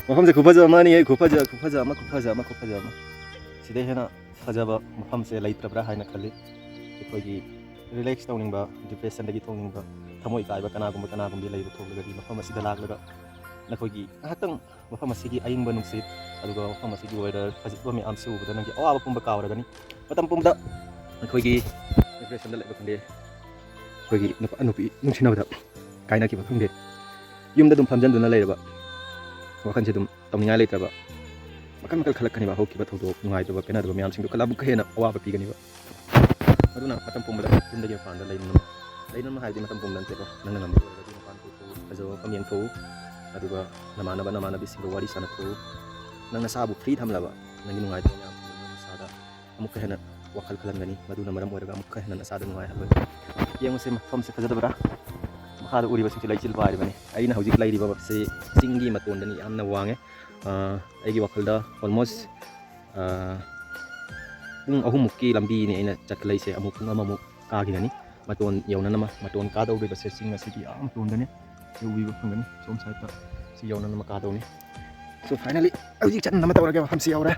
ꯃꯐꯝꯁꯦ ꯈꯨꯐꯖ ꯑꯃꯅꯤ ꯈꯨꯐꯖ ꯑꯃ ꯁꯤꯗꯩ ꯍꯦꯟꯅ ꯐꯖꯕ ꯃꯐꯝꯁꯦ ꯂꯩꯇ꯭ꯔꯕ꯭ꯔꯥ ꯍꯥꯏꯅ ꯈꯜꯂꯤ ꯑꯩꯈꯣꯏꯒꯤ ꯔꯤꯂꯦꯛꯁ ꯇꯧꯅꯤꯡꯕ ꯗꯤꯄ꯭ꯔꯦꯁꯟꯗꯒꯤ ꯊꯣꯛꯅꯤꯡꯕ ꯊꯃꯣꯏ ꯀꯥꯏꯕ ꯀꯅꯥꯒꯨꯝꯕꯤ ꯂꯩꯕ ꯊꯣꯛꯂꯒꯗꯤ ꯃꯐꯝ ꯑꯁꯤꯗ ꯂꯥꯛꯂꯒ ꯅꯈꯣꯏꯒꯤ ꯉꯥꯏꯍꯥꯛꯇꯪ ꯃꯐꯝ ꯑꯁꯤꯒꯤ ꯑꯏꯪꯕ ꯅꯨꯡꯁꯤꯠ ꯑꯗꯨꯒ ꯃꯐꯝ ꯑꯁꯤꯒꯤ ꯋꯦꯗꯔ ꯐꯖꯕ ꯃꯌꯥꯝꯁꯤ ꯎꯕꯗ ꯅꯪꯒꯤ ꯑꯋꯥꯕ ꯄꯨꯝꯕ ꯀꯥꯎꯔꯒꯅꯤ ꯃꯇꯝ ꯄꯨꯝꯕꯗ ꯑꯩꯈꯣꯏꯒꯤ ꯗꯤꯄ꯭ꯔꯦꯁꯟꯗ ꯂꯩꯕ ꯈꯪꯗꯦ ꯑꯩꯈꯣꯏꯒꯤ ꯅꯨꯄꯥ ꯅꯨꯄꯤ ꯅꯨꯡꯁꯤꯅꯕꯗ ꯀꯥꯏꯅꯈꯤꯕ ꯈꯪꯗꯦ ꯌꯨꯝꯗ ꯑꯗꯨꯝ ꯐꯝꯖꯟꯗꯨꯅ ꯂꯩꯔꯕ ꯋꯥꯈꯜꯁꯦ ꯑꯗꯨꯝ ꯇꯧꯅꯤꯡꯉꯥꯏ ꯂꯩꯇ꯭ꯔꯕ ꯃꯈꯜ ꯈꯜꯂꯛꯀꯅꯤꯕ ꯍꯧꯈꯤꯕ ꯊꯧꯗꯣꯛ ꯅꯨꯡꯉꯥꯏꯇꯕ ꯄꯦꯟꯅꯗꯕ ꯃꯌꯥꯝꯁꯤꯡꯗꯣ ꯀꯂꯥꯕꯨꯛꯀ ꯍꯦꯟꯅ ꯑꯋꯥꯕ ꯄꯤꯒꯅꯤꯕ ꯑꯗꯨꯅ ꯃꯇꯝ ꯄꯨꯝꯕꯗ ꯌꯨꯝꯗꯒꯤ ꯃꯄꯥꯟꯗ ꯂꯩꯅꯕ ꯍꯥꯏꯕꯗꯤ ꯃꯇꯝ ꯄꯨꯝꯕꯗ ꯅꯠꯇꯦꯀꯣ ꯅꯪꯅ ꯉꯝꯕ ꯑꯣꯏꯔꯒꯗꯤ ꯃꯄꯥꯟ ꯊꯣꯛꯊꯣꯛꯎ ꯐꯖꯕ ꯃꯐꯝ ꯌꯦꯡꯊꯣꯛꯎ ꯑꯗꯨꯒ ꯅꯃꯥꯟꯅꯕꯤꯁꯤꯡꯒ ꯋꯥꯔꯤ ꯁꯥꯟꯅꯊꯣꯛꯎ ꯅꯪ ꯅꯁꯥꯕꯨ ꯐ꯭ꯔꯤ ꯊꯝꯂꯕ ꯅꯪꯒꯤ ꯅꯨꯡꯉꯥꯏꯇꯕ ꯃꯌꯥꯝꯁꯤꯡꯗꯣ ꯅꯪ ꯅꯁꯥꯗ ꯑꯃꯨꯛꯀ ꯍꯦꯟꯅ ꯋꯥꯈꯜ ꯈꯜꯍꯟꯒꯅꯤ ꯃꯗꯨꯅ ꯃꯔꯝ ꯑꯣꯏꯔꯒ ꯑꯃꯨꯛꯀ ꯍꯦꯟꯅ ꯅꯁꯥꯗ ꯅꯨꯡꯉꯥꯏꯍꯜꯂꯣꯏ ꯌꯦꯡꯉꯨꯁꯦ ꯃꯐꯝꯁꯦ ꯐꯖꯗꯕ꯭ꯔꯥ ꯃꯈꯥꯗ ꯎꯔꯤꯕꯁꯤꯡꯁꯦ ꯂꯩꯆꯤꯜ ꯄꯥꯏꯔꯤꯕꯅꯤ ꯑꯩꯅ ꯍꯧꯖꯤꯛ ꯂꯩꯔꯤꯕꯁꯤ ꯆꯤꯡꯒꯤ ꯃꯇꯣꯟꯗꯅꯤ ꯌꯥꯝꯅ ꯋꯥꯡꯉꯦ ꯑꯩꯒꯤ ꯋꯥꯈꯜꯗ ꯑꯣꯜꯃꯣꯁ ꯄꯨꯡ 3ꯃꯨꯛꯀꯤ ꯂꯝꯕꯤꯅꯤ ꯑꯩꯅ ꯆꯠꯈꯠꯂꯛꯏꯁꯦ ꯑꯃꯨꯛ ꯄꯨꯡ 1ꯃꯨꯛ ꯀꯥꯈꯤꯒꯅꯤ ꯃꯇꯣꯟ ꯌꯧꯅꯅꯕ ꯃꯇꯣꯟ ꯀꯥꯗꯧꯔꯤꯕꯁꯦ ꯆꯤꯡ ꯑꯁꯤꯒꯤ ꯃꯇꯣꯟꯗꯅꯤ ꯁꯤ ꯎꯕꯤꯕ ꯐꯪꯒꯅꯤ ꯁꯣꯝ ꯁꯥꯏꯗꯇ ꯁꯤ ꯌꯧꯅꯅꯕ ꯀꯥꯗꯧꯅꯤ ꯁꯣ ꯐꯥꯏꯅꯦꯂꯤ ꯍꯧꯖꯤꯛ ꯆꯠꯅꯕ ꯇꯧꯔꯒꯦ ꯃꯐꯝꯁꯤ ꯌꯧꯔꯦ